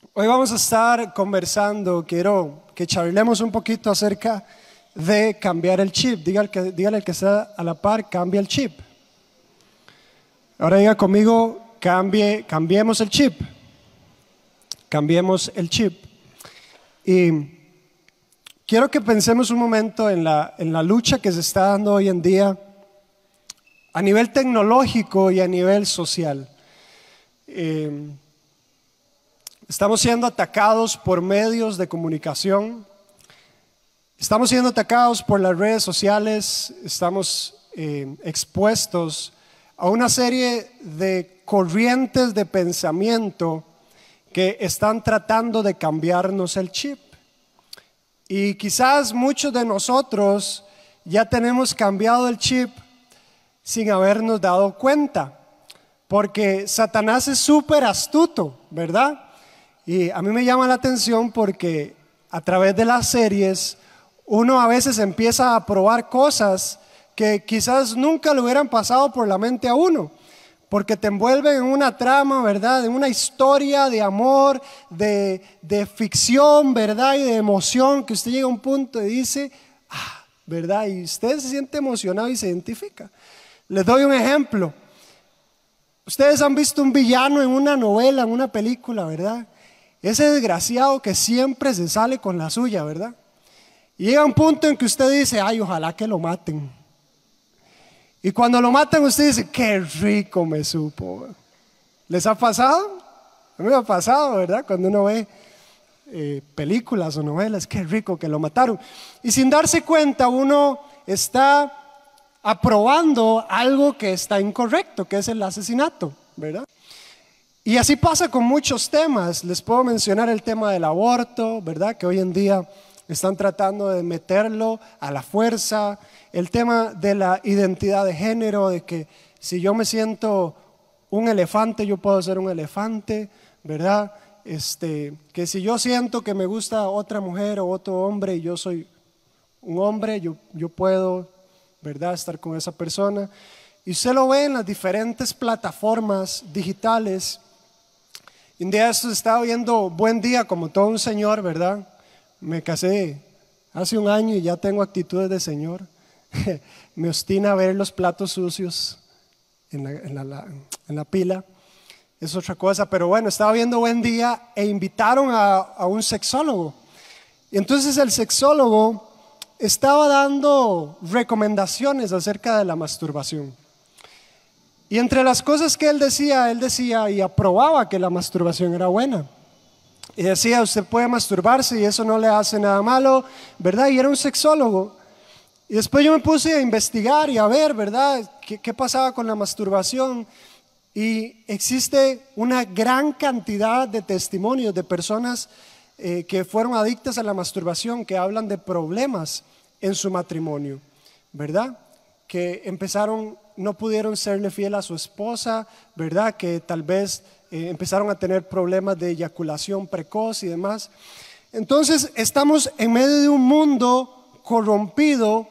Hoy vamos a estar conversando, quiero que charlemos un poquito acerca de cambiar el chip. Dígale al que está a la par, cambia el chip. Ahora diga conmigo, cambiemos el chip. Cambiemos el chip. Y quiero que pensemos un momento en la lucha que se está dando hoy en día a nivel tecnológico y a nivel social. Estamos siendo atacados por medios de comunicación, estamos siendo atacados por las redes sociales, estamos expuestos a una serie de corrientes de pensamiento que están tratando de cambiarnos el chip. Y quizás muchos de nosotros ya tenemos cambiado el chip sin habernos dado cuenta, porque Satanás es súper astuto, ¿verdad? Y a mí me llama la atención porque a través de las series uno a veces empieza a probar cosas que quizás nunca le hubieran pasado por la mente a uno, porque te envuelven en una trama, ¿verdad? En una historia de amor, de ficción, ¿verdad? Y de emoción, que usted llega a un punto y dice, ¿verdad? Y usted se siente emocionado y se identifica. Les doy un ejemplo. Ustedes han visto un villano en una novela, en una película, ¿verdad? Ese desgraciado que siempre se sale con la suya, ¿verdad? Y llega un punto en que usted dice, ay, ojalá que lo maten. Y cuando lo matan usted dice, qué rico me supo. ¿Les ha pasado? A mí me ha pasado, ¿verdad? Cuando uno ve películas o novelas, qué rico que lo mataron. Y sin darse cuenta uno está aprobando algo que está incorrecto, que es el asesinato, ¿verdad? Y así pasa con muchos temas. Les puedo mencionar el tema del aborto, ¿verdad? Que hoy en día están tratando de meterlo a la fuerza. El tema de la identidad de género, de que si yo me siento un elefante, yo puedo ser un elefante, ¿verdad? Que si yo siento que me gusta otra mujer o otro hombre y yo soy un hombre, yo puedo, ¿verdad?, estar con esa persona. Y usted lo ve en las diferentes plataformas digitales. Un día esto estaba viendo Buen Día como todo un señor, ¿verdad? Me casé hace un año y ya tengo actitudes de señor. Me obstina ver los platos sucios en la pila. Es otra cosa, pero bueno, estaba viendo Buen Día e invitaron a un sexólogo. Y entonces el sexólogo estaba dando recomendaciones acerca de la masturbación. Y entre las cosas que él decía y aprobaba que la masturbación era buena. Y decía, usted puede masturbarse y eso no le hace nada malo, ¿verdad? Y era un sexólogo. Y después yo me puse a investigar y a ver, ¿verdad?, qué pasaba con la masturbación. Y existe una gran cantidad de testimonios de personas que fueron adictas a la masturbación, que hablan de problemas en su matrimonio, ¿verdad? Que no pudieron serle fiel a su esposa, ¿verdad? Que tal vez empezaron a tener problemas de eyaculación precoz y demás. Entonces estamos en medio de un mundo corrompido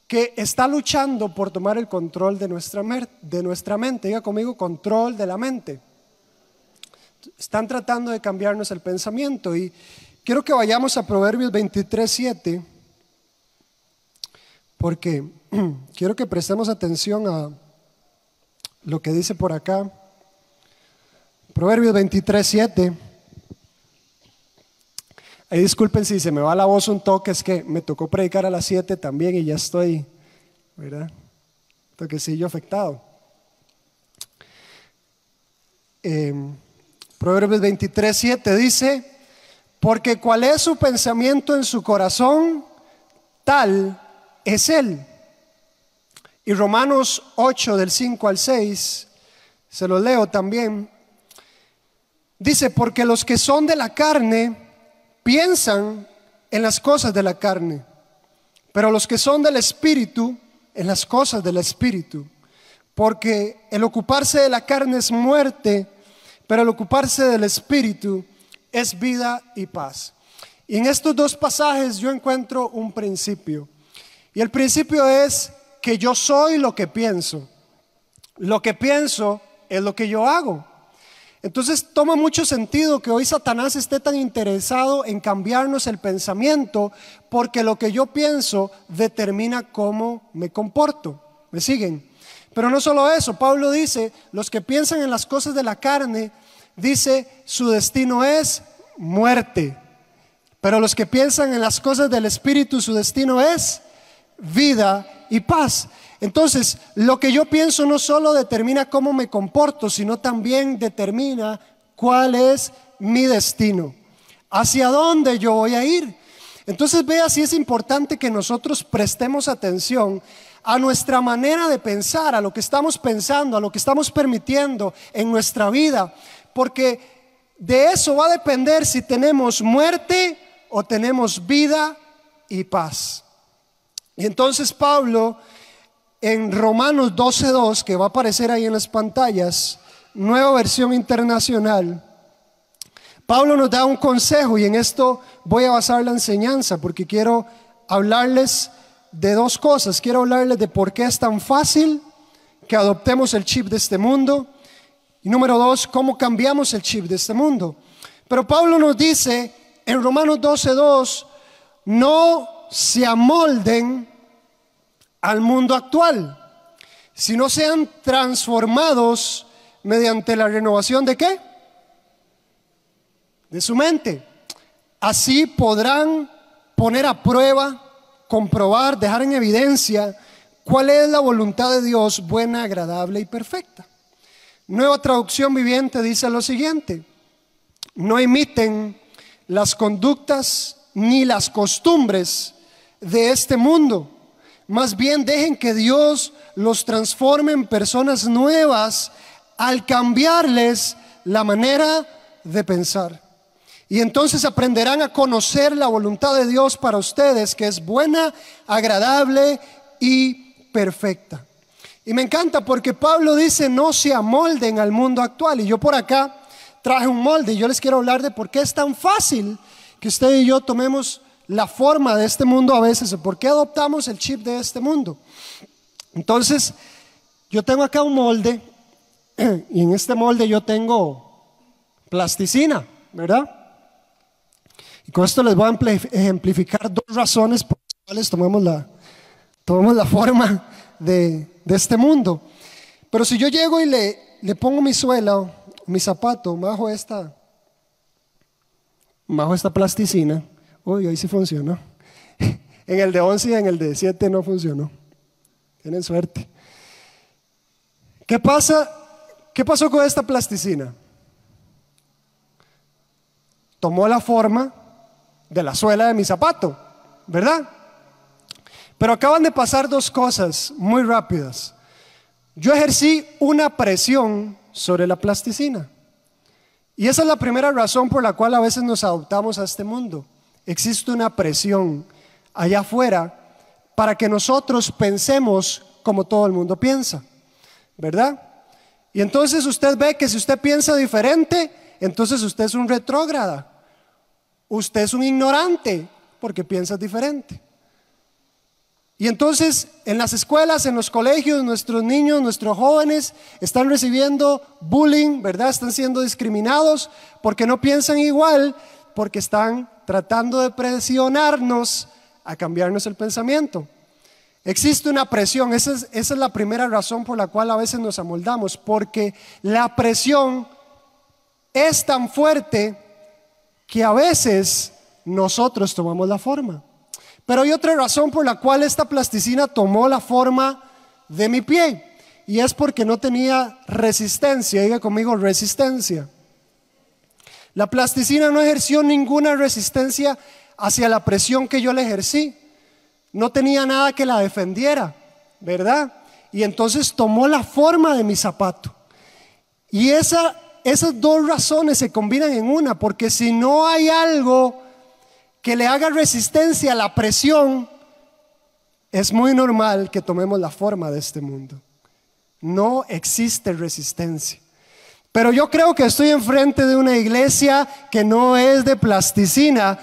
que está luchando por tomar el control de nuestra mente. Diga conmigo, control de la mente. Están tratando de cambiarnos el pensamiento y quiero que vayamos a Proverbios 23:7, porque quiero que prestemos atención a lo que dice por acá. Proverbios 23:7. Ahí disculpen si se me va la voz un toque, es que me tocó predicar a las 7 también y ya estoy, ¿verdad?, toquecillo afectado. Proverbios 23:7 dice, porque cuál es su pensamiento en su corazón, tal es él. Y Romanos 8 del 5 al 6, se lo leo también, dice, porque los que son de la carne piensan en las cosas de la carne, pero los que son del Espíritu, en las cosas del Espíritu. Porque el ocuparse de la carne es muerte, pero el ocuparse del Espíritu es vida y paz. Y en estos dos pasajes yo encuentro un principio. Y el principio es que yo soy lo que pienso. Lo que pienso es lo que yo hago. Entonces toma mucho sentido que hoy Satanás esté tan interesado en cambiarnos el pensamiento, porque lo que yo pienso determina cómo me comporto. ¿Me siguen? Pero no solo eso, Pablo dice, los que piensan en las cosas de la carne, dice, su destino es muerte. Pero los que piensan en las cosas del Espíritu, su destino es vida y paz. Entonces, lo que yo pienso no solo determina cómo me comporto, sino también determina cuál es mi destino, hacia dónde yo voy a ir. Entonces, vea si es importante que nosotros prestemos atención a nuestra manera de pensar, a lo que estamos pensando, a lo que estamos permitiendo en nuestra vida, porque de eso va a depender si tenemos muerte o tenemos vida y paz. Y entonces Pablo, en Romanos 12:2, que va a aparecer ahí en las pantallas, Nueva Versión Internacional, Pablo nos da un consejo, y en esto voy a basar la enseñanza porque quiero hablarles de dos cosas. Quiero hablarles de por qué es tan fácil que adoptemos el chip de este mundo, y número dos, cómo cambiamos el chip de este mundo. Pero Pablo nos dice en Romanos 12:2, no se amolden al mundo actual, sino sean transformados mediante la renovación ¿de qué? De su mente. Así podrán poner a prueba, comprobar, dejar en evidencia cuál es la voluntad de Dios, buena, agradable y perfecta. Nueva Traducción Viviente dice lo siguiente: no imiten las conductas ni las costumbres de este mundo, más bien dejen que Dios los transforme en personas nuevas al cambiarles la manera de pensar. Y entonces aprenderán a conocer la voluntad de Dios para ustedes, que es buena, agradable y perfecta. Y me encanta porque Pablo dice no se amolden al mundo actual. Y yo por acá traje un molde y yo les quiero hablar de por qué es tan fácil que usted y yo tomemos la forma de este mundo a veces, o por qué adoptamos el chip de este mundo. Entonces, yo tengo acá un molde, y en este molde yo tengo plasticina, ¿verdad? Y con esto les voy a ejemplificar dos razones por las cuales tomamos la forma de este mundo. Pero si yo llego y le pongo mi suela, mi zapato, bajo esta plasticina, uy, ahí sí funcionó. En el de 11 y en el de 7 no funcionó. Tienen suerte. ¿Qué pasó con esta plasticina? Tomó la forma de la suela de mi zapato, ¿verdad? Pero acaban de pasar dos cosas muy rápidas. Yo ejercí una presión sobre la plasticina. Y esa es la primera razón por la cual a veces nos adoptamos a este mundo. Existe una presión allá afuera para que nosotros pensemos como todo el mundo piensa, ¿verdad? Y entonces usted ve que si usted piensa diferente, entonces usted es un retrógrada. Usted es un ignorante porque piensa diferente. Y entonces en las escuelas, en los colegios, nuestros niños, nuestros jóvenes están recibiendo bullying, ¿verdad? Están siendo discriminados porque no piensan igual, porque están tratando de presionarnos a cambiarnos el pensamiento. Existe una presión, esa es la primera razón por la cual a veces nos amoldamos, porque la presión es tan fuerte que a veces nosotros tomamos la forma. Pero hay otra razón por la cual esta plasticina tomó la forma de mi pie, y es porque no tenía resistencia. Diga conmigo, resistencia. La plasticina no ejerció ninguna resistencia hacia la presión que yo le ejercí. No tenía nada que la defendiera, ¿verdad? Y entonces tomó la forma de mi zapato. Y esas dos razones se combinan en una, porque si no hay algo que le haga resistencia a la presión, es muy normal que tomemos la forma de este mundo. No existe resistencia. Pero yo creo que estoy enfrente de una iglesia que no es de plasticina,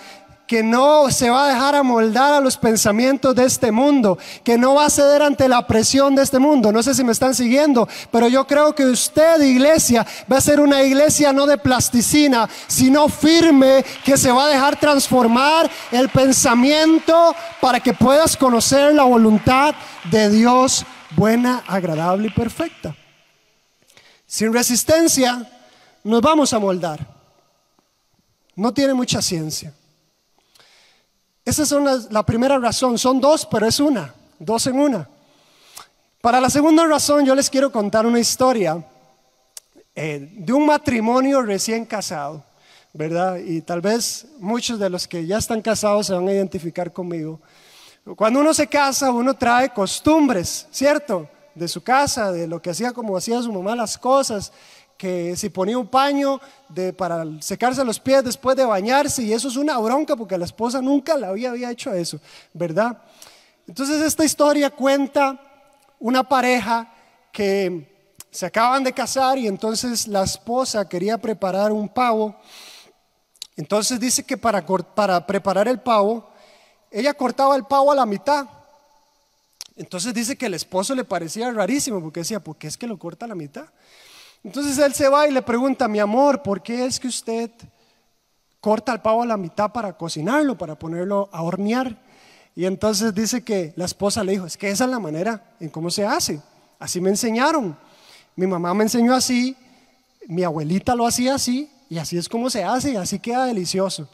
que no se va a dejar amoldar a los pensamientos de este mundo, que no va a ceder ante la presión de este mundo. No sé si me están siguiendo, pero yo creo que usted, iglesia, va a ser una iglesia no de plasticina, sino firme, que se va a dejar transformar el pensamiento para que puedas conocer la voluntad de Dios, buena, agradable y perfecta. Sin resistencia nos vamos a moldar. No tiene mucha ciencia. Esa es la primera razón. Son dos, pero es una. Dos en una. Para la segunda razón, yo les quiero contar una historia de un matrimonio recién casado, ¿verdad? Y tal vez muchos de los que ya están casados se van a identificar conmigo. Cuando uno se casa, uno trae costumbres, ¿cierto? De su casa, de lo que hacía, como hacía su mamá las cosas, que si ponía un paño para secarse los pies después de bañarse, y eso es una bronca porque la esposa nunca la había hecho eso, ¿verdad? Entonces esta historia cuenta una pareja que se acaban de casar y entonces la esposa quería preparar un pavo. Entonces dice que para preparar el pavo, ella cortaba el pavo a la mitad. Entonces dice que el esposo le parecía rarísimo porque decía, ¿por qué es que lo corta a la mitad? Entonces él se va y le pregunta, mi amor, ¿por qué es que usted corta el pavo a la mitad para cocinarlo, para ponerlo a hornear? Y entonces dice que la esposa le dijo, es que esa es la manera en cómo se hace. Así me enseñaron. Mi mamá me enseñó así, mi abuelita lo hacía así, y así es como se hace, y así queda delicioso.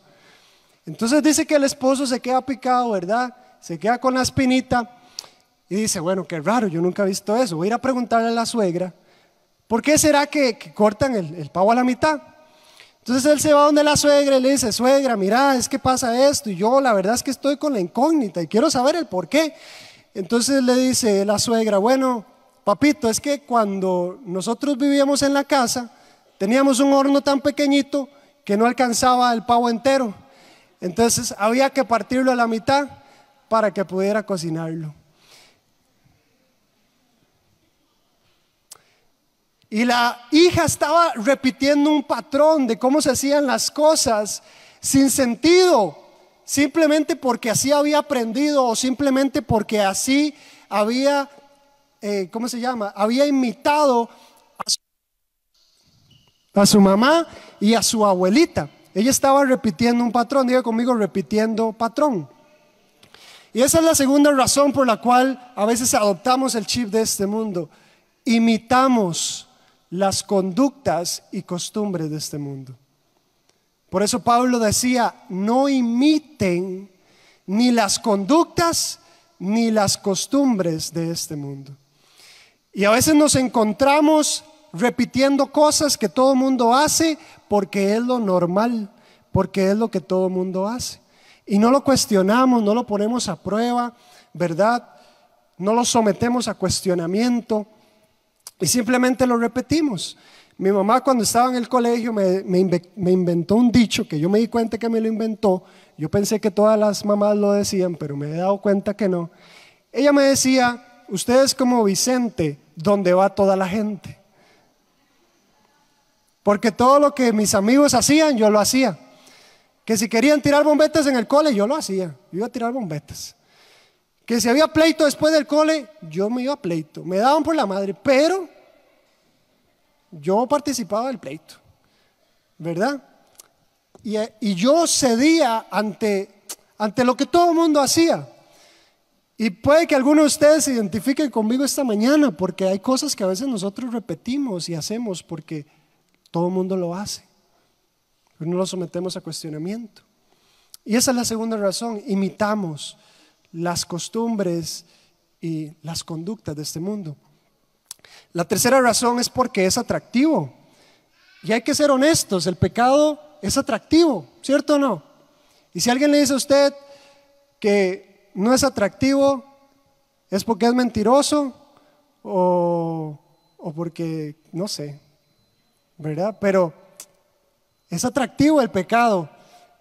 Entonces dice que el esposo se queda picado, ¿verdad? Se queda con la espinita y dice, bueno, qué raro, yo nunca he visto eso. Voy a ir a preguntarle a la suegra, ¿por qué será que cortan el pavo a la mitad? Entonces él se va donde la suegra y le dice, suegra, mira, es que pasa esto, y yo la verdad es que estoy con la incógnita y quiero saber el por qué. Entonces le dice la suegra, bueno, papito, es que cuando nosotros vivíamos en la casa, teníamos un horno tan pequeñito que no alcanzaba el pavo entero. Entonces había que partirlo a la mitad para que pudiera cocinarlo. Y la hija estaba repitiendo un patrón de cómo se hacían las cosas sin sentido, simplemente porque así había aprendido o simplemente porque así había, había imitado a su mamá y a su abuelita. Ella estaba repitiendo un patrón, diga conmigo, repitiendo patrón. Y esa es la segunda razón por la cual a veces adoptamos el chip de este mundo. Imitamos las conductas y costumbres de este mundo. Por eso Pablo decía, no imiten ni las conductas ni las costumbres de este mundo. Y a veces nos encontramos repitiendo cosas que todo el mundo hace porque es lo normal, porque es lo que todo el mundo hace. Y no lo cuestionamos, no lo ponemos a prueba, ¿verdad? No lo sometemos a cuestionamiento y simplemente lo repetimos. Mi mamá cuando estaba en el colegio me inventó un dicho que yo me di cuenta que me lo inventó. Yo pensé que todas las mamás lo decían, pero me he dado cuenta que no. Ella me decía, usted es como Vicente, donde va toda la gente. Porque todo lo que mis amigos hacían, yo lo hacía. Que si querían tirar bombetas en el cole, yo lo hacía. Yo iba a tirar bombetas. Que si había pleito después del cole, yo me iba a pleito. Me daban por la madre, pero yo participaba del pleito, ¿verdad? Y yo cedía ante lo que todo el mundo hacía. Y puede que algunos de ustedes se identifiquen conmigo esta mañana, porque hay cosas que a veces nosotros repetimos y hacemos porque todo el mundo lo hace. Pero no lo sometemos a cuestionamiento. Y esa es la segunda razón, imitamos las costumbres y las conductas de este mundo. La tercera razón es porque es atractivo. Y hay que ser honestos, el pecado es atractivo, ¿cierto o no? Y si alguien le dice a usted que no es atractivo, es porque es mentiroso o porque, no sé, ¿verdad? Pero es atractivo el pecado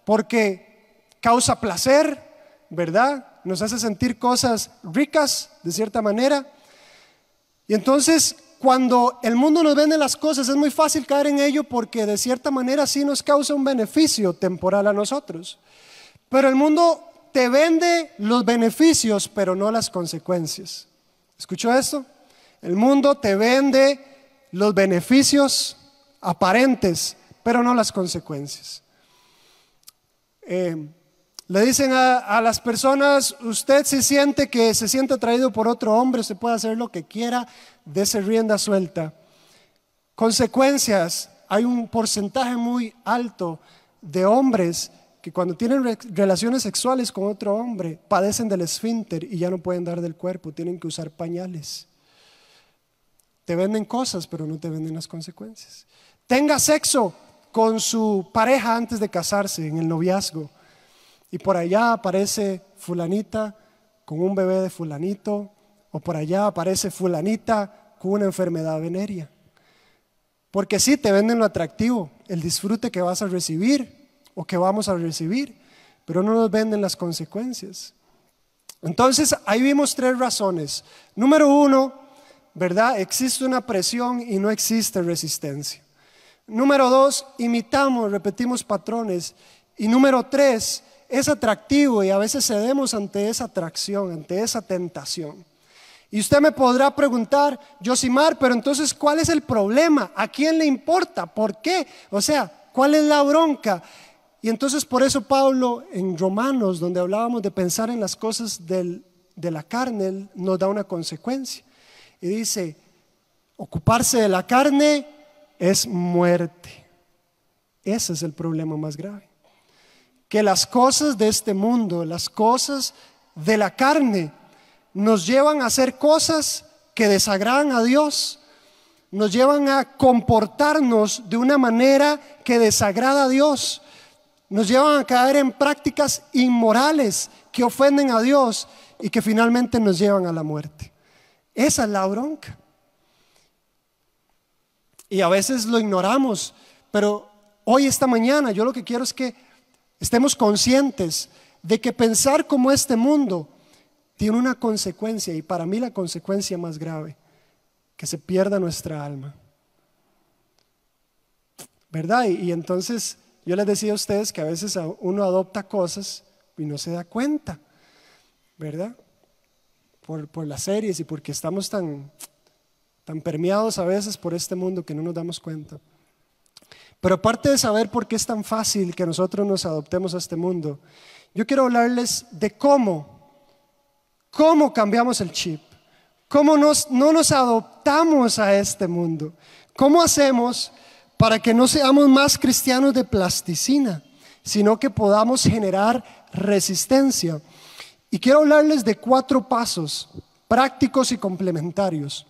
porque causa placer, ¿verdad? Nos hace sentir cosas ricas de cierta manera. Y entonces cuando el mundo nos vende las cosas es muy fácil caer en ello porque de cierta manera sí nos causa un beneficio temporal a nosotros. Pero el mundo te vende los beneficios, pero no las consecuencias. ¿Escuchó esto? El mundo te vende los beneficios aparentes, pero no las consecuencias. Le dicen a las personas: usted se siente atraído por otro hombre, usted puede hacer lo que quiera, dése rienda suelta. Consecuencias: hay un porcentaje muy alto de hombres que cuando tienen relaciones sexuales con otro hombre padecen del esfínter y ya no pueden dar del cuerpo, tienen que usar pañales. Te venden cosas, pero no te venden las consecuencias. Tenga sexo con su pareja antes de casarse, en el noviazgo, y por allá aparece fulanita con un bebé de fulanito, o por allá aparece fulanita con una enfermedad venérea. Porque sí, te venden lo atractivo, el disfrute que vas a recibir o que vamos a recibir, pero no nos venden las consecuencias. Entonces ahí vimos 3 razones. Número 1, ¿verdad? Existe una presión y no existe resistencia. Número 2, imitamos, repetimos patrones. Y número 3, es atractivo y a veces cedemos ante esa atracción, ante esa tentación. Y usted me podrá preguntar: Yosimar, pero entonces ¿cuál es el problema? ¿A quién le importa? ¿Por qué? O sea, ¿cuál es la bronca? Y entonces por eso Pablo en Romanos, donde hablábamos de pensar en las cosas de la carne, nos da una consecuencia. Y dice: ocuparse de la carne es muerte. Ese es el problema más grave. Que las cosas de este mundo, las cosas de la carne, nos llevan a hacer cosas que desagradan a Dios, nos llevan a comportarnos de una manera que desagrada a Dios, nos llevan a caer en prácticas inmorales que ofenden a Dios y que finalmente nos llevan a la muerte. Esa es la bronca. Y a veces lo ignoramos, pero hoy, esta mañana, yo lo que quiero es que estemos conscientes de que pensar como este mundo tiene una consecuencia, y para mí la consecuencia más grave: que se pierda nuestra alma, ¿verdad? Y entonces yo les decía a ustedes que a veces uno adopta cosas y no se da cuenta, ¿verdad? Por las series y porque estamos tan permeados a veces por este mundo que no nos damos cuenta. Pero aparte de saber por qué es tan fácil que nosotros nos adoptemos a este mundo, yo quiero hablarles de cómo cambiamos el chip, cómo no nos adoptamos a este mundo, cómo hacemos para que no seamos más cristianos de plasticina, sino que podamos generar resistencia. Y quiero hablarles de 4 pasos prácticos y complementarios.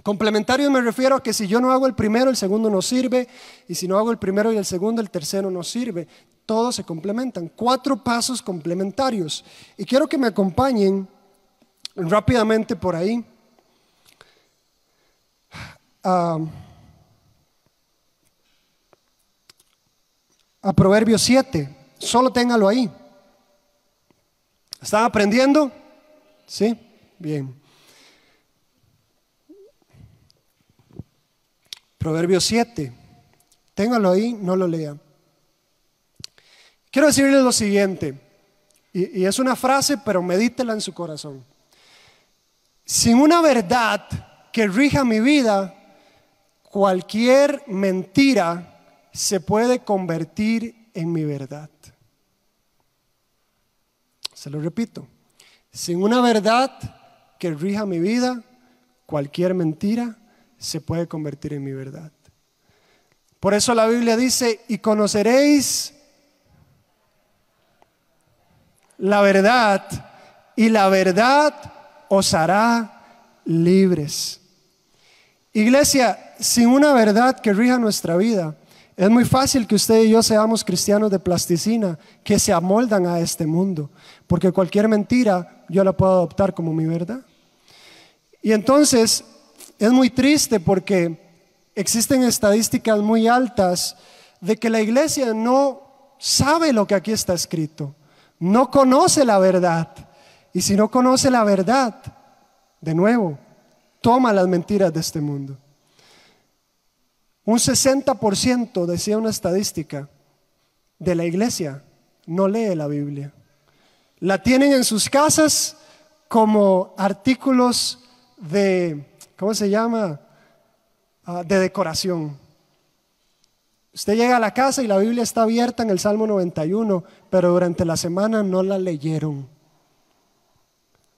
Complementarios me refiero a que si yo no hago el primero, el segundo no sirve, y si no hago el primero y el segundo, el tercero no sirve. Todos se complementan. 4 pasos complementarios. Y quiero que me acompañen rápidamente por ahí a Proverbios 7. Solo téngalo ahí. ¿Están aprendiendo? ¿Sí? Bien. Proverbios 7. Téngalo ahí, no lo lea. Quiero decirles lo siguiente, y es una frase, pero medítela en su corazón. Sin una verdad que rija mi vida, cualquier mentira se puede convertir en mi verdad. Se lo repito. Sin una verdad que rija mi vida, cualquier mentira se puede convertir en mi verdad. Por eso la Biblia dice: y conoceréis la verdad, y la verdad os hará libres. Iglesia, sin una verdad que rija nuestra vida, es muy fácil que usted y yo seamos cristianos de plasticina que se amoldan a este mundo, porque cualquier mentira yo la puedo adoptar como mi verdad. Y entonces es muy triste porque existen estadísticas muy altas de que la iglesia no sabe lo que aquí está escrito, no conoce la verdad. Y si no conoce la verdad, de nuevo, toma las mentiras de este mundo. Un 60%, decía una estadística, de la iglesia no lee la Biblia. La tienen en sus casas como artículos de, ¿cómo se llama? De decoración. Usted llega a la casa y la Biblia está abierta en el Salmo 91, pero durante la semana no la leyeron.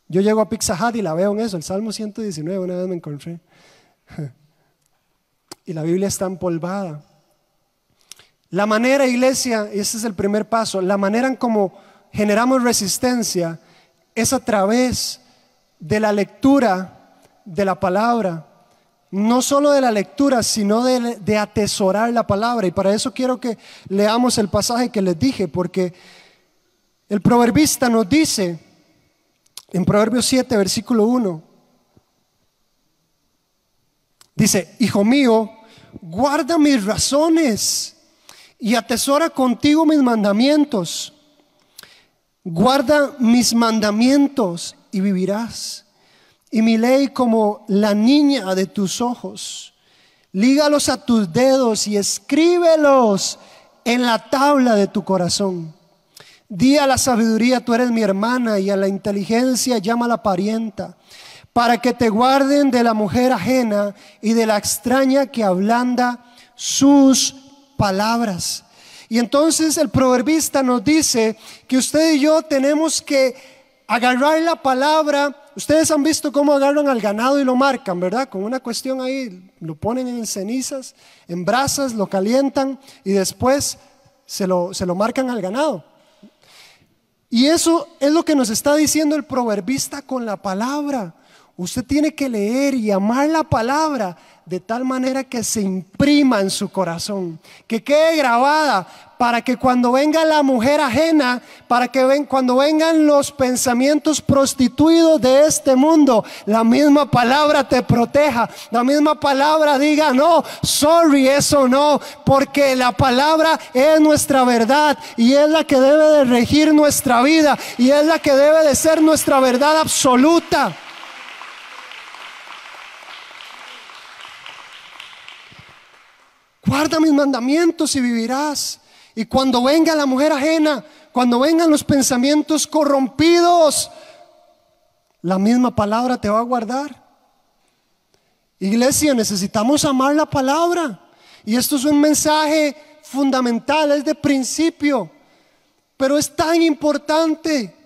Yo llego a Pizza Hut y la veo en eso, el Salmo 119, una vez me encontré. Y la Biblia está empolvada. La manera, iglesia, y este es el primer paso, la manera en cómo generamos resistencia es a través de la lectura de la palabra. No solo de la lectura, sino de atesorar la palabra. Y para eso quiero que leamos el pasaje que les dije, porque el proverbista nos dice en Proverbios 7, versículo 1, dice: hijo mío, guarda mis razones y atesora contigo mis mandamientos. Guarda mis mandamientos y vivirás, y mi ley como la niña de tus ojos. Lígalos a tus dedos y escríbelos en la tabla de tu corazón. Di a la sabiduría, tú eres mi hermana, y a la inteligencia llámala parienta, para que te guarden de la mujer ajena y de la extraña que ablanda sus palabras. Y entonces el proverbista nos dice que usted y yo tenemos que agarrar la palabra. Ustedes han visto cómo agarran al ganado y lo marcan, ¿verdad? Con una cuestión ahí, lo ponen en cenizas, en brasas, lo calientan y después se lo marcan al ganado. Y eso es lo que nos está diciendo el proverbista con la palabra. Usted tiene que leer y amar la palabra de tal manera que se imprima en su corazón, que quede grabada, para que cuando venga la mujer ajena, cuando vengan los pensamientos prostituidos de este mundo, la misma palabra te proteja, la misma palabra diga: no, sorry, eso no, porque la palabra es nuestra verdad y es la que debe de regir nuestra vida y es la que debe de ser nuestra verdad absoluta. Guarda mis mandamientos y vivirás. Y cuando venga la mujer ajena, cuando vengan los pensamientos corrompidos, la misma palabra te va a guardar. Iglesia, necesitamos amar la palabra. Y esto es un mensaje fundamental, es de principio, pero es tan importante.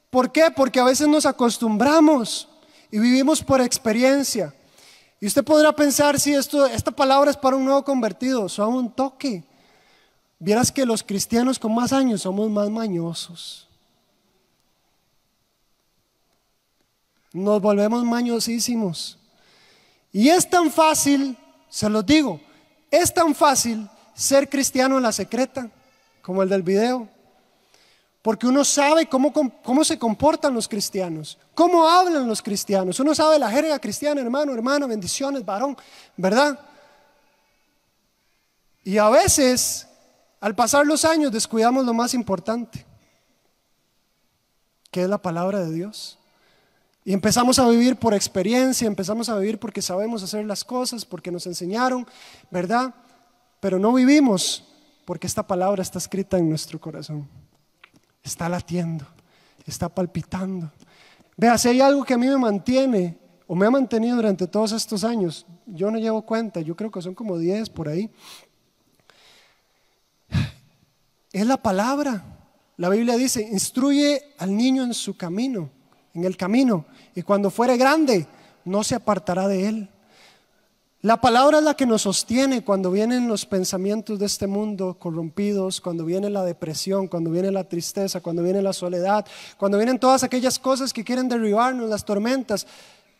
¿Por qué? Porque a veces nos acostumbramos y vivimos por experiencia. Y usted podrá pensar: si esta palabra es para un nuevo convertido, son un toque. Vieras que los cristianos con más años somos más mañosos. Nos volvemos mañosísimos. Y es tan fácil, se los digo, es tan fácil ser cristiano en la secreta, como el del video. Porque uno sabe cómo se comportan los cristianos, cómo hablan los cristianos. Uno sabe la jerga cristiana: hermano, hermana, bendiciones, varón, ¿verdad? Y a veces, al pasar los años, descuidamos lo más importante, que es la palabra de Dios. Y empezamos a vivir por experiencia, empezamos a vivir porque sabemos hacer las cosas, porque nos enseñaron, ¿verdad? Pero no vivimos porque esta palabra está escrita en nuestro corazón. Está latiendo, está palpitando. Vea, si hay algo que a mí me mantiene o me ha mantenido durante todos estos años, yo no llevo cuenta, yo creo que son como 10 por ahí, es la palabra. La Biblia dice: instruye al niño en su camino, en el camino, y cuando fuere grande no se apartará de él. La palabra es la que nos sostiene cuando vienen los pensamientos de este mundo corrompidos, cuando viene la depresión, cuando viene la tristeza, cuando viene la soledad, cuando vienen todas aquellas cosas que quieren derribarnos, las tormentas.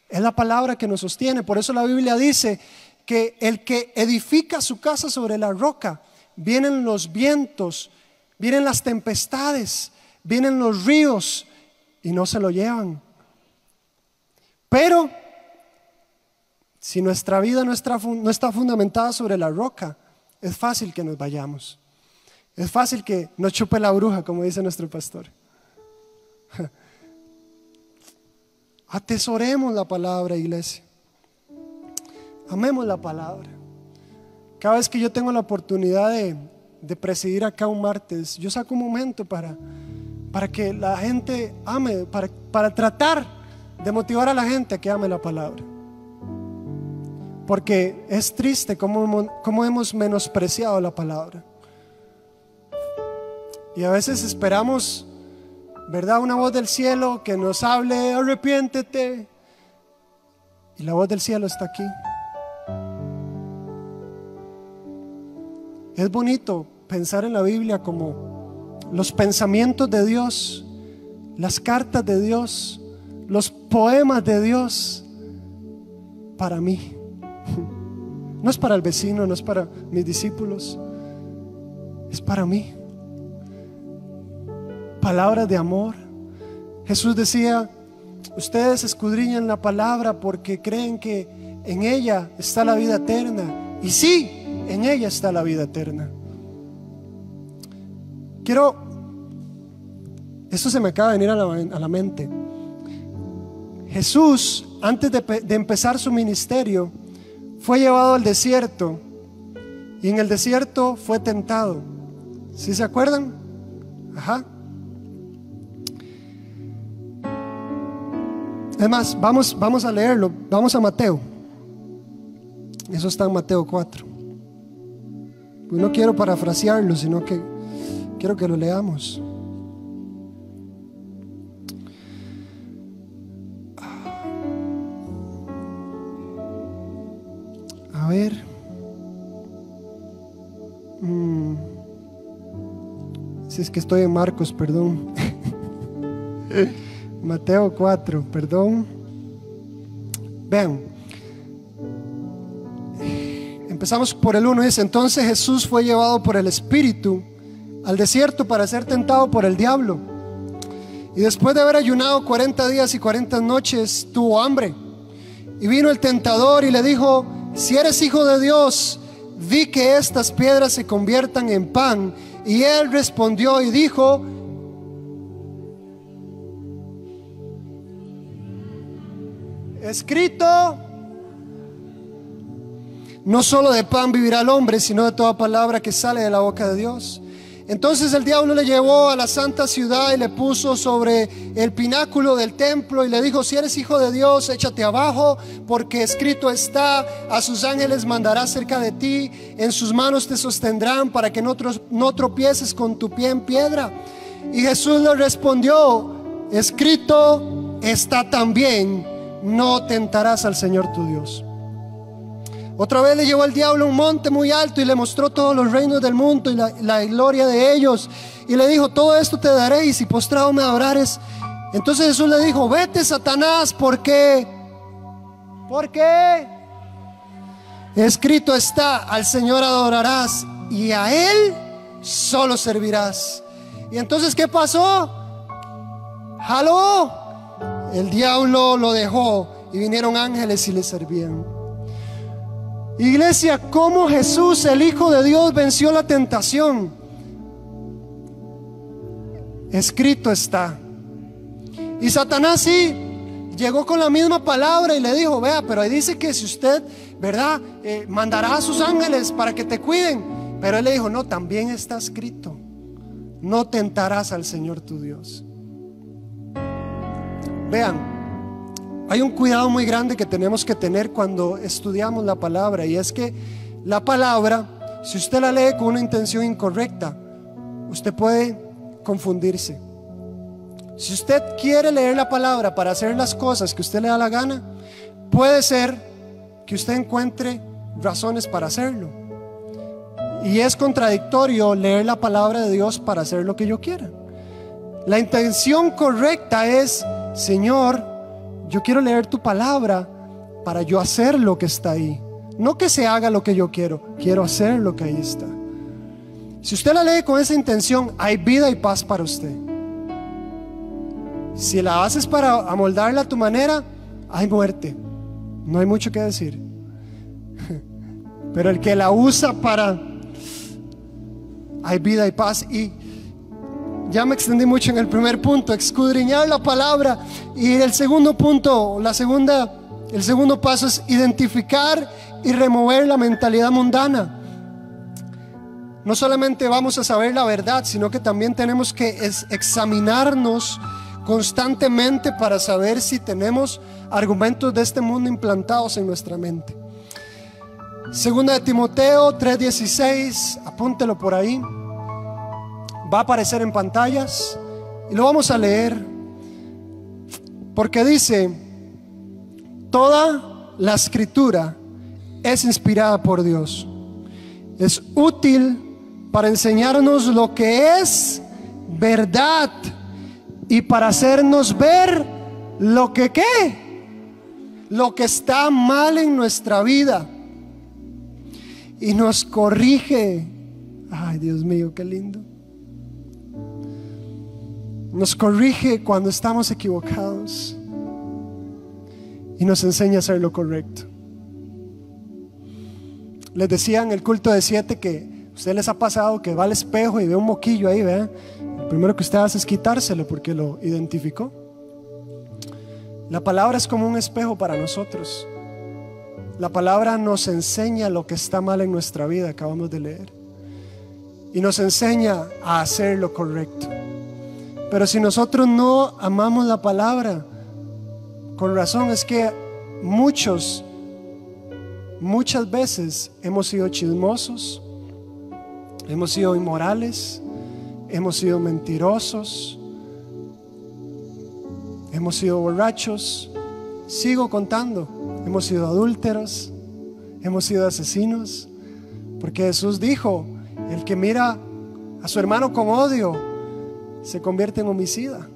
Es la palabra que nos sostiene. Por eso la Biblia dice que el que edifica su casa sobre la roca, vienen los vientos, vienen las tempestades, vienen los ríos y no se lo llevan. Pero si nuestra vida no está fundamentada sobre la roca, es fácil que nos vayamos. Es fácil que nos chupe la bruja, como dice nuestro pastor. Atesoremos la palabra, iglesia. Amemos la palabra. Cada vez que yo tengo la oportunidad de presidir acá un martes, yo saco un momento para que la gente ame, para tratar de motivar a la gente a que ame la palabra. Porque es triste cómo hemos menospreciado la palabra. Y a veces esperamos, ¿verdad?, una voz del cielo que nos hable, arrepiéntete. Y la voz del cielo está aquí. Es bonito pensar en la Biblia como los pensamientos de Dios, las cartas de Dios, los poemas de Dios para mí. No es para el vecino, no es para mis discípulos, es para mí. Palabras de amor. Jesús decía: ustedes escudriñan la palabra porque creen que en ella está la vida eterna. Y sí, en ella está la vida eterna. Esto se me acaba de venir a la mente. Jesús, antes de empezar su ministerio, fue llevado al desierto y en el desierto fue tentado. ¿Sí se acuerdan? Ajá. Además, vamos a leerlo. Vamos a Mateo. Eso está en Mateo 4. Pues no quiero parafrasearlo, sino que quiero que lo leamos. A ver. Si es que estoy en Marcos, perdón. Mateo 4, perdón. Vean. Empezamos por el 1. Dice: entonces Jesús fue llevado por el Espíritu al desierto para ser tentado por el diablo. Y después de haber ayunado 40 días y 40 noches, tuvo hambre. Y vino el tentador y le dijo: si eres hijo de Dios, di que estas piedras se conviertan en pan. Y él respondió y dijo: escrito, no solo de pan vivirá el hombre, sino de toda palabra que sale de la boca de Dios. Entonces el diablo le llevó a la santa ciudad y le puso sobre el pináculo del templo y le dijo: si eres hijo de Dios, échate abajo, porque escrito está: a sus ángeles mandará cerca de ti, en sus manos te sostendrán para que no tropieces con tu pie en piedra. Y Jesús le respondió: escrito está también: no tentarás al Señor tu Dios. Otra vez le llevó al diablo a un monte muy alto y le mostró todos los reinos del mundo y la gloria de ellos. Y le dijo: todo esto te daré, y si postrado me adorares. Entonces Jesús le dijo: vete, Satanás, porque escrito está: al Señor adorarás y a Él solo servirás. Y entonces, ¿qué pasó? Jaló. El diablo lo dejó y vinieron ángeles y le servían. Iglesia, ¿cómo Jesús, el Hijo de Dios, venció la tentación? Escrito está. Y Satanás sí llegó con la misma palabra y le dijo: vea, pero ahí dice que si usted, ¿verdad?, mandará a sus ángeles para que te cuiden. Pero él le dijo: no, también está escrito: no tentarás al Señor tu Dios. Vean, hay un cuidado muy grande que tenemos que tener cuando estudiamos la palabra, y es que la palabra, si usted la lee con una intención incorrecta, usted puede confundirse. Si usted quiere leer la palabra para hacer las cosas que usted le da la gana, puede ser que usted encuentre razones para hacerlo, y es contradictorio leer la palabra de Dios para hacer lo que yo quiera. La intención correcta es: Señor, yo quiero leer tu palabra para yo hacer lo que está ahí, no que se haga lo que yo quiero hacer lo que ahí está. Si usted la lee con esa intención, hay vida y paz para usted. Si la haces para amoldarla a tu manera, hay muerte. No hay mucho que decir. Pero el que la usa para, hay vida y paz. Y ya me extendí mucho en el primer punto, escudriñar la palabra. Y el segundo punto, el segundo paso es identificar y remover la mentalidad mundana. no solamente vamos a saber la verdad, sino que también tenemos que examinarnos constantemente para saber si tenemos argumentos de este mundo implantados en nuestra mente. Segunda de Timoteo 3:16, apúntelo por ahí, va a aparecer en pantallas y lo vamos a leer, porque dice: toda la escritura es inspirada por Dios, es útil para enseñarnos lo que es verdad y para hacernos ver lo que lo que está mal en nuestra vida, y nos corrige. Ay, Dios mío, qué lindo. Nos corrige cuando estamos equivocados y nos enseña a hacer lo correcto. Les decía en el culto de 7 que a ustedes les ha pasado que va al espejo y ve un moquillo ahí, ¿verdad? Lo primero que usted hace es quitárselo porque lo identificó. La palabra es como un espejo para nosotros. La palabra nos enseña lo que está mal en nuestra vida, acabamos de leer, y nos enseña a hacer lo correcto. Pero si nosotros no amamos la palabra, con razón es que muchas veces hemos sido chismosos, hemos sido inmorales, hemos sido mentirosos, hemos sido borrachos, sigo contando, hemos sido adúlteros, hemos sido asesinos, porque Jesús dijo: el que mira a su hermano con odio se convierte en homicida.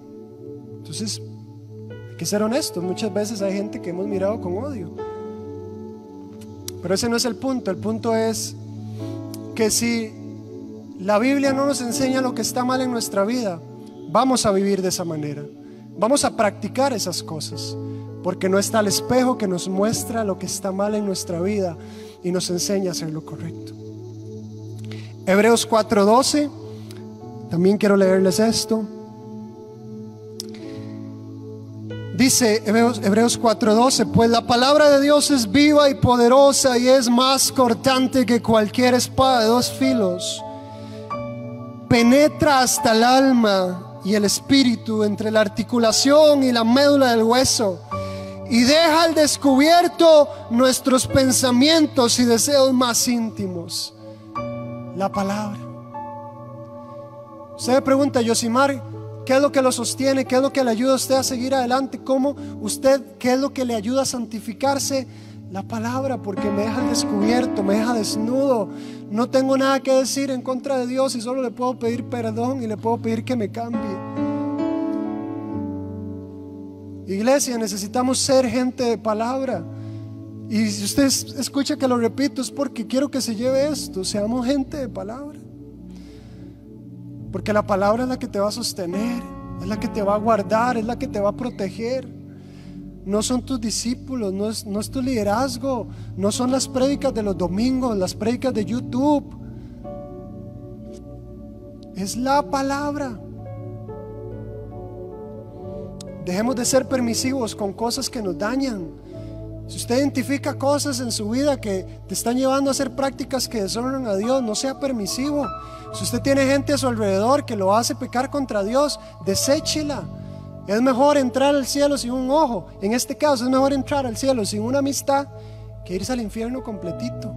Entonces hay que ser honestos, muchas veces hay gente que hemos mirado con odio, pero ese no es el punto. El punto es que si la Biblia no nos enseña lo que está mal en nuestra vida, vamos a vivir de esa manera, vamos a practicar esas cosas, porque no está el espejo que nos muestra lo que está mal en nuestra vida y nos enseña a hacer lo correcto. Hebreos 4:12, también quiero leerles esto. Dice Hebreos 4:12: pues la palabra de Dios es viva y poderosa y es más cortante que cualquier espada de dos filos, penetra hasta el alma y el espíritu, entre la articulación y la médula del hueso, y deja al descubierto nuestros pensamientos y deseos más íntimos. La palabra. Usted me pregunta: Yosimar, ¿qué es lo que lo sostiene? ¿Qué es lo que le ayuda a usted a seguir adelante? ¿Qué es lo que le ayuda a santificarse? La palabra, porque me deja al descubierto, me deja desnudo. No tengo nada que decir en contra de Dios y solo le puedo pedir perdón y le puedo pedir que me cambie. Iglesia, necesitamos ser gente de palabra. Y si usted escucha que lo repito, es porque quiero que se lleve esto: seamos gente de palabra, porque la palabra es la que te va a sostener, es la que te va a guardar, es la que te va a proteger. No son tus discípulos, no es tu liderazgo, no son las prédicas de los domingos, las prédicas de YouTube. Es la palabra. Dejemos de ser permisivos con cosas que nos dañan. Si usted identifica cosas en su vida que te están llevando a hacer prácticas que deshonran a Dios, no sea permisivo. Si usted tiene gente a su alrededor que lo hace pecar contra Dios, deséchela. Es mejor entrar al cielo sin un ojo. En este caso es mejor entrar al cielo sin una amistad que irse al infierno completito.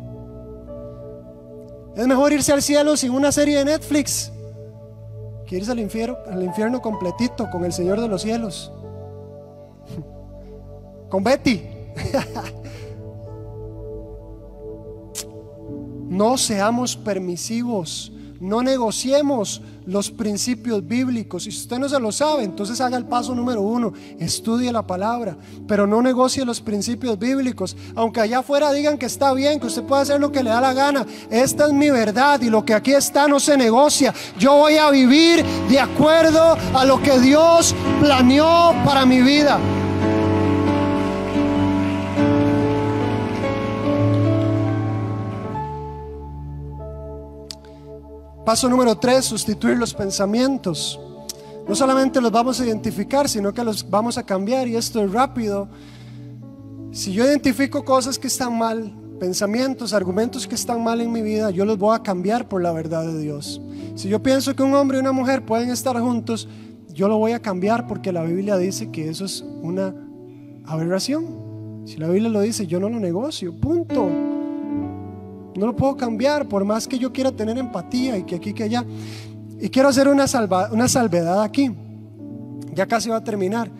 Es mejor irse al cielo sin una serie de Netflix que irse al infierno completito con el Señor de los cielos, con Betty. No seamos permisivos, no negociemos los principios bíblicos. Y si usted no se lo sabe, entonces haga el paso número 1: estudie la palabra, pero no negocie los principios bíblicos. Aunque allá afuera digan que está bien, que usted puede hacer lo que le da la gana, esta es mi verdad y lo que aquí está no se negocia. Yo voy a vivir de acuerdo a lo que Dios planeó para mi vida. Paso número 3: sustituir los pensamientos. No solamente los vamos a identificar, sino que los vamos a cambiar. Y esto es rápido. Si yo identifico cosas que están mal, pensamientos, argumentos que están mal en mi vida, yo los voy a cambiar por la verdad de Dios. Si yo pienso que un hombre y una mujer pueden estar juntos, yo lo voy a cambiar porque la Biblia dice que eso es una aberración. Si la Biblia lo dice, yo no lo negocio, punto. No lo puedo cambiar por más que yo quiera tener empatía y que aquí, que allá. Y quiero hacer una salvedad aquí. Ya casi va a terminar.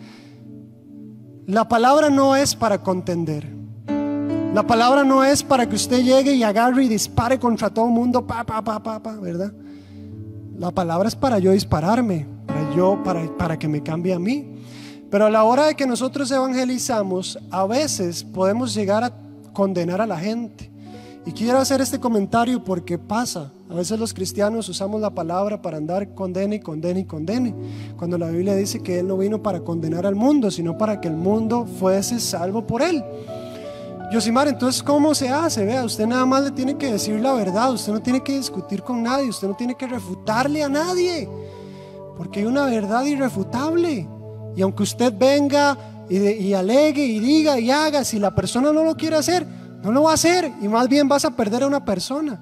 La palabra no es para contender. La palabra no es para que usted llegue y agarre y dispare contra todo el mundo, ¿verdad? La palabra es para yo dispararme, para que me cambie a mí. Pero a la hora de que nosotros evangelizamos, a veces podemos llegar a condenar a la gente. Y quiero hacer este comentario porque pasa. A veces los cristianos usamos la palabra para andar condene, cuando la Biblia dice que Él no vino para condenar al mundo, sino para que el mundo fuese salvo por Él. Yosimar, entonces ¿cómo se hace? Vea, usted nada más le tiene que decir la verdad. Usted no tiene que discutir con nadie. Usted no tiene que refutarle a nadie, porque hay una verdad irrefutable. Y aunque usted venga y alegue y diga y haga, si la persona no lo quiere hacer, no lo va a hacer, y más bien vas a perder a una persona.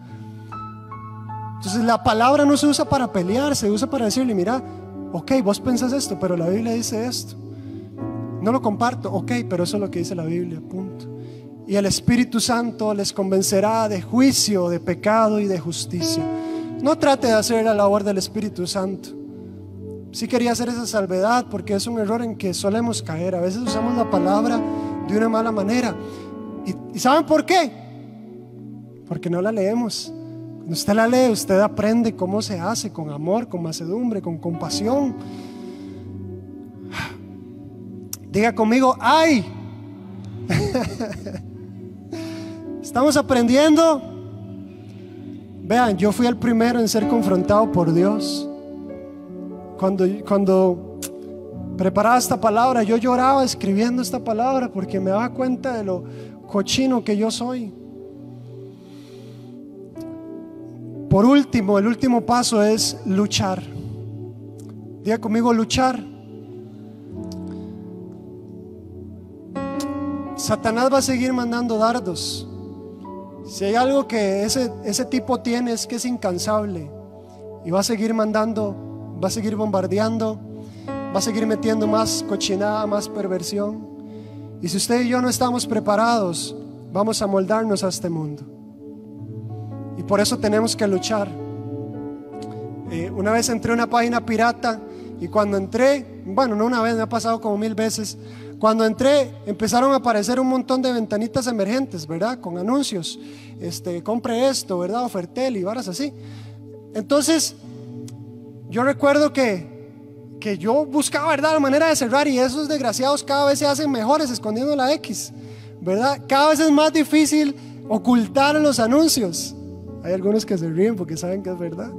Entonces la palabra no se usa para pelear, se usa para decirle, mira, ok, vos pensás esto, pero la Biblia dice esto. No lo comparto, ok, pero eso es lo que dice la Biblia, punto. Y el Espíritu Santo les convencerá de juicio, de pecado y de justicia. No trate de hacer la labor del Espíritu Santo. Sí quería hacer esa salvedad porque es un error en que solemos caer. A veces usamos la palabra de una mala manera. ¿Y saben por qué? Porque no la leemos. Cuando usted la lee, usted aprende cómo se hace, con amor, con mansedumbre, con compasión. Diga conmigo, ¡ay! Estamos aprendiendo. Vean, yo fui el primero en ser confrontado por Dios. Cuando preparaba esta palabra, yo lloraba escribiendo esta palabra porque me daba cuenta de lo cochino que yo soy. Por último, el último paso es luchar. Diga conmigo, luchar. Satanás va a seguir mandando dardos. Si hay algo que ese tipo tiene, es que es incansable. Y va a seguir mandando, va a seguir bombardeando, va a seguir metiendo más cochinada, más perversión. Y si usted y yo no estamos preparados, vamos a moldarnos a este mundo. Y por eso tenemos que luchar. Una vez entré a una página pirata y cuando entré, bueno, no una vez, me ha pasado como 1000 veces. Cuando entré, empezaron a aparecer un montón de ventanitas emergentes, ¿verdad? Con anuncios, compre esto, ¿verdad? Ofertel y varas así. Entonces, yo recuerdo que yo buscaba, ¿verdad?, la manera de cerrar, y esos desgraciados cada vez se hacen mejores escondiendo la X, ¿verdad? Cada vez es más difícil ocultar los anuncios. Hay algunos que se ríen porque saben que es verdad.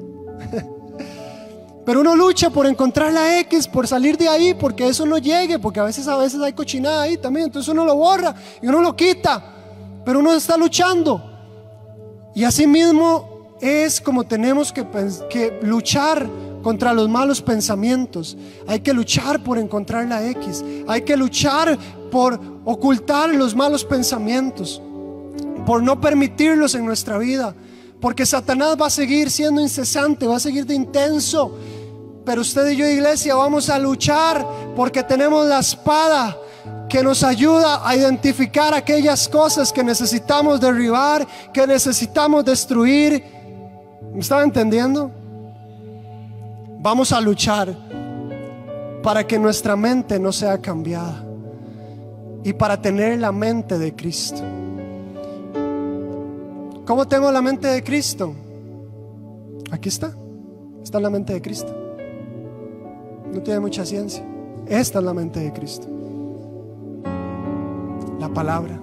Pero uno lucha por encontrar la X, por salir de ahí, porque eso no llegue, porque a veces hay cochinada ahí también. Entonces uno lo borra y uno lo quita, pero uno está luchando. Y así mismo es como tenemos que luchar contra los malos pensamientos. Hay que luchar por encontrar la X. Hay que luchar por ocultar los malos pensamientos, por no permitirlos en nuestra vida, porque Satanás va a seguir siendo incesante, va a seguir de intenso. Pero usted y yo, iglesia, vamos a luchar porque tenemos la espada que nos ayuda a identificar aquellas cosas que necesitamos derribar, que necesitamos destruir. ¿Me están entendiendo? Vamos a luchar para que nuestra mente no sea cambiada y para tener la mente de Cristo. ¿Cómo tengo la mente de Cristo? Aquí está. Esta es la mente de Cristo. No tiene mucha ciencia. Esta es la mente de Cristo. La palabra.